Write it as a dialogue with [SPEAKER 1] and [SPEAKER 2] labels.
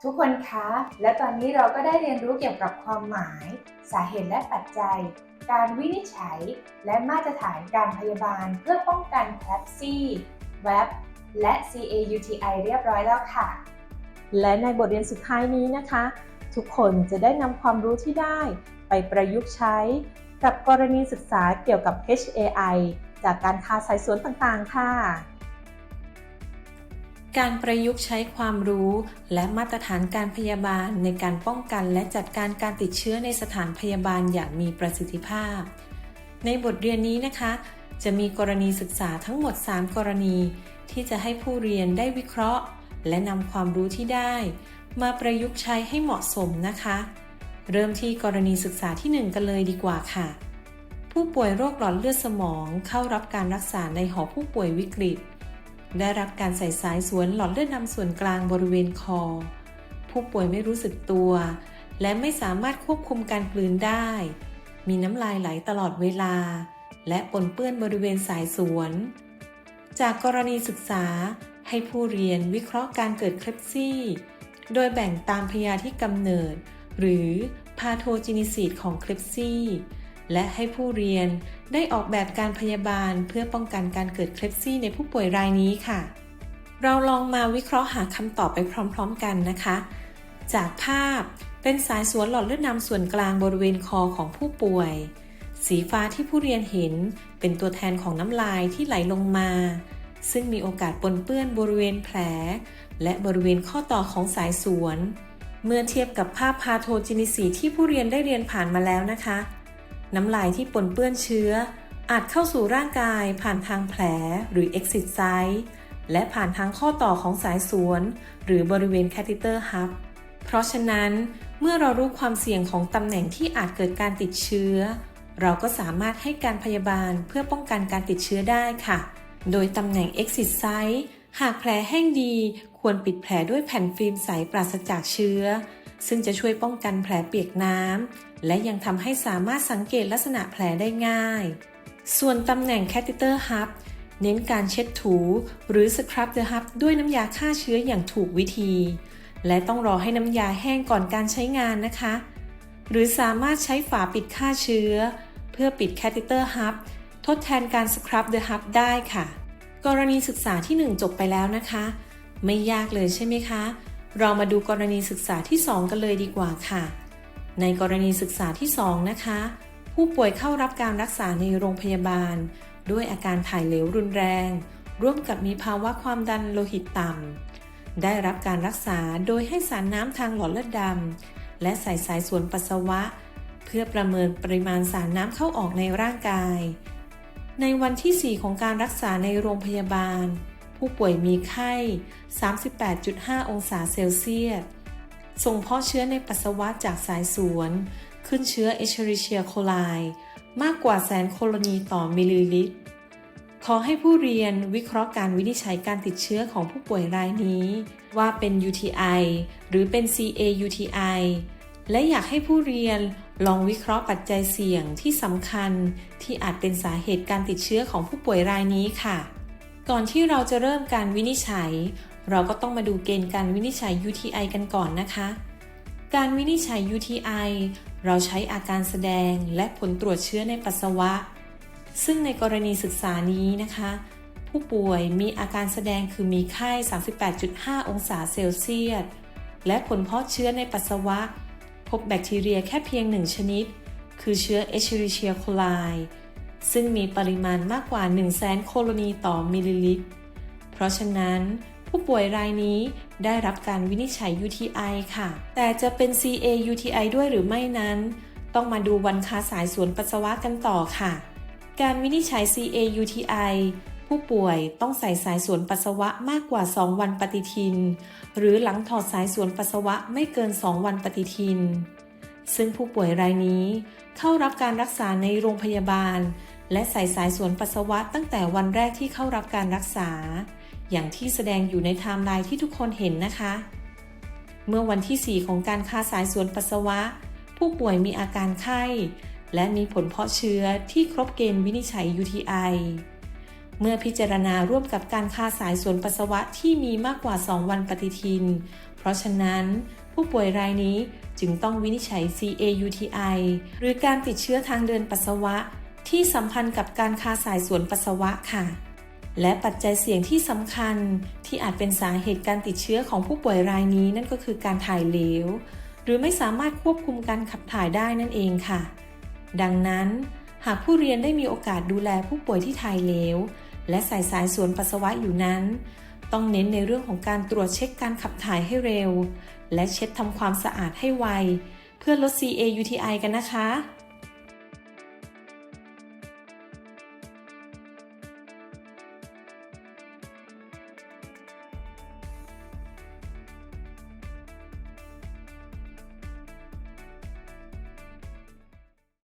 [SPEAKER 1] ทุกคนคะ และตอนนี้เราก็ได้เรียนรู้เกี่ยวกับความหมาย สาเหตุและปัจจัย การวินิจฉัย และมาตรฐานการพยาบาลเพื่อป้องกัน CLABSI, VAP และ CAUTI เรียบร้อยแล้วค่ะ
[SPEAKER 2] และในบทเรียนสุดท้ายนี้นะคะ ทุกคนจะได้นำความรู้ที่ได้ไปประยุกต์ใช้กับกรณีศึกษาเกี่ยวกับ HAI จากการค้าสายสวนต่างๆค่ะการประยุกต์ใช้ความรู้และมาตรฐานการพยาบาลในการป้องกันและจัดการการติดเชื้อในสถานพยาบาลอย่างมีประสิทธิภาพในบทเรียนนี้นะคะจะมีกรณีศึกษาทั้งหมด3กรณีที่จะให้ผู้เรียนได้วิเคราะห์และนำความรู้ที่ได้มาประยุกต์ใช้ให้เหมาะสมนะคะเริ่มที่กรณีศึกษาที่1กันเลยดีกว่าค่ะผู้ป่วยโรคหลอดเลือดสมองเข้ารับการรักษาในหอผู้ป่วยวิกฤตได้รับการใส่สายสวนหลอดเลือดดำส่วนกลางบริเวณคอผู้ป่วยไม่รู้สึกตัวและไม่สามารถควบคุมการกลืนได้มีน้ำลายไหลตลอดเวลาและปนเปื้อนบริเวณสายสวนจากกรณีศึกษาให้ผู้เรียนวิเคราะห์การเกิดเคลปซี่โดยแบ่งตามพยาธิกำเนิดหรือพาโทจินิซิสของเคลปซี่และให้ผู้เรียนได้ออกแบบการพยาบาลเพื่อป้องกันการเกิดเคลปซี่ในผู้ป่วยรายนี้ค่ะเราลองมาวิเคราะห์หาคำตอบไปพร้อมๆกันนะคะจากภาพเป็นสายสวนหลอดเลือดดำส่วนกลางบริเวณคอของผู้ป่วยสีฟ้าที่ผู้เรียนเห็นเป็นตัวแทนของน้ำลายที่ไหลลงมาซึ่งมีโอกาสปนเปื้อนบริเวณแผลและบริเวณข้อต่อของสายสวนเมื่อเทียบกับภาพพาโทจินิซิสที่ผู้เรียนได้เรียนผ่านมาแล้วนะคะน้ำลายที่ปนเปื้อนเชื้ออาจเข้าสู่ร่างกายผ่านทางแผลหรือ exit site และผ่านทางข้อต่อของสายสวนหรือบริเวณ catheter hub เพราะฉะนั้นเมื่อเรารู้ความเสี่ยงของตำแหน่งที่อาจเกิดการติดเชื้อเราก็สามารถให้การพยาบาลเพื่อป้องกันการติดเชื้อได้ค่ะโดยตำแหน่ง exit site หากแผลแห้งดีควรปิดแผลด้วยแผ่นฟิล์มใสปราศจากเชื้อซึ่งจะช่วยป้องกันแผลเปียกน้ำและยังทำให้สามารถสังเกตลักษณะแผลได้ง่ายส่วนตำแหน่ง catheter hub เน้นการเช็ดถูหรือ scrub the hub ด้วยน้ำยาฆ่าเชื้ออย่างถูกวิธีและต้องรอให้น้ำยาแห้งก่อนการใช้งานนะคะหรือสามารถใช้ฝาปิดฆ่าเชื้อเพื่อปิด catheter hub ทดแทนการ scrub the hub ได้ค่ะกรณีศึกษาที่1จบไปแล้วนะคะไม่ยากเลยใช่ไหมคะเรามาดูกรณีศึกษาที่2กันเลยดีกว่าค่ะในกรณีศึกษาที่2นะคะผู้ป่วยเข้ารับการรักษาในโรงพยาบาลด้วยอาการถ่ายเหลวรุนแรงร่วมกับมีภาวะความดันโลหิตต่ำได้รับการรักษาโดยให้สารน้ำทางหลอดเลือดดำและใส่สายสวนปัสสาวะเพื่อประเมินปริมาณสารน้ำเข้าออกในร่างกายในวันที่4ของการรักษาในโรงพยาบาลผู้ป่วยมีไข้ 38.5 องศาเซลเซียสส่งเพาะเชื้อในปัสสาวะจากสายสวนขึ้นเชื้อ Escherichia coli มากกว่า100,000 โคโลนีต่อมิลลิลิตรขอให้ผู้เรียนวิเคราะห์การวินิจฉัยการติดเชื้อของผู้ป่วยรายนี้ว่าเป็น UTI หรือเป็น CAUTI และอยากให้ผู้เรียนลองวิเคราะห์ปัจจัยเสี่ยงที่สำคัญที่อาจเป็นสาเหตุการติดเชื้อของผู้ป่วยรายนี้ค่ะก่อนที่เราจะเริ่มการวินิจฉัยเราก็ต้องมาดูเกณฑ์การวินิจฉัย UTI กันก่อนนะคะการวินิจฉัย UTI เราใช้อาการแสดงและผลตรวจเชื้อในปัสสาวะซึ่งในกรณีศึกษานี้นะคะผู้ป่วยมีอาการแสดงคือมีไข้ 38.5 องศาเซลเซียสและผลเพาะเชื้อในปัสสาวะพบแบคทีเรียแค่เพียง1ชนิดคือเชื้อ Escherichia coli ซึ่งมีปริมาณมากกว่า 100,000 โคโลนีต่อมิลลิลิตรเพราะฉะนั้นผู้ป่วยรายนี้ได้รับการวินิจฉัย UTI ค่ะแต่จะเป็น CAUTI ด้วยหรือไม่นั้นต้องมาดูวันค้าสายสวนปัสสาวะกันต่อค่ะการวินิจฉัย CAUTI ผู้ป่วยต้องใส่สายสวนปัสสาวะมากกว่า2วันปฏิทินหรือหลังถอดสายสวนปัสสาวะไม่เกิน2วันปฏิทินซึ่งผู้ป่วยรายนี้เข้ารับการรักษาในโรงพยาบาลและใส่สายสวนปัสสาวะตั้งแต่วันแรกที่เข้ารับการรักษาอย่างที่แสดงอยู่ในไทม์ไลน์ที่ทุกคนเห็นนะคะเมื่อวันที่4ของการค้าสายสวนปัสสาวะผู้ป่วยมีอาการไข้และมีผลเพาะเชื้อที่ครบเกณฑ์วินิจฉัย UTI เมื่อพิจารณาร่วมกับการคาสายส่วนปัสสาวะที่มีมากกว่า 2 วันปฏิทินเพราะฉะนั้นผู้ป่วยรายนี้จึงต้องวินิจฉัย CAUTI หรือการติดเชื้อทางเดินปัสสาวะที่สัมพันธ์กับการคาสายส่วนปัสสาวะค่ะและปัจจัยเสี่ยงที่สำคัญที่อาจเป็นสาเหตุการติดเชื้อของผู้ป่วยรายนี้นั่นก็คือการถ่ายเหลวหรือไม่สามารถควบคุมการขับถ่ายได้นั่นเองค่ะดังนั้นหากผู้เรียนได้มีโอกาสดูแลผู้ป่วยที่ถ่ายเหลวและใส่สายส่วนปัสสาวะอยู่นั้นต้องเน้นในเรื่องของการตรวจเช็คการขับถ่ายให้เร็วและเช็ดทำความสะอาดให้ไวเพื่อลด CAUTI กันนะคะ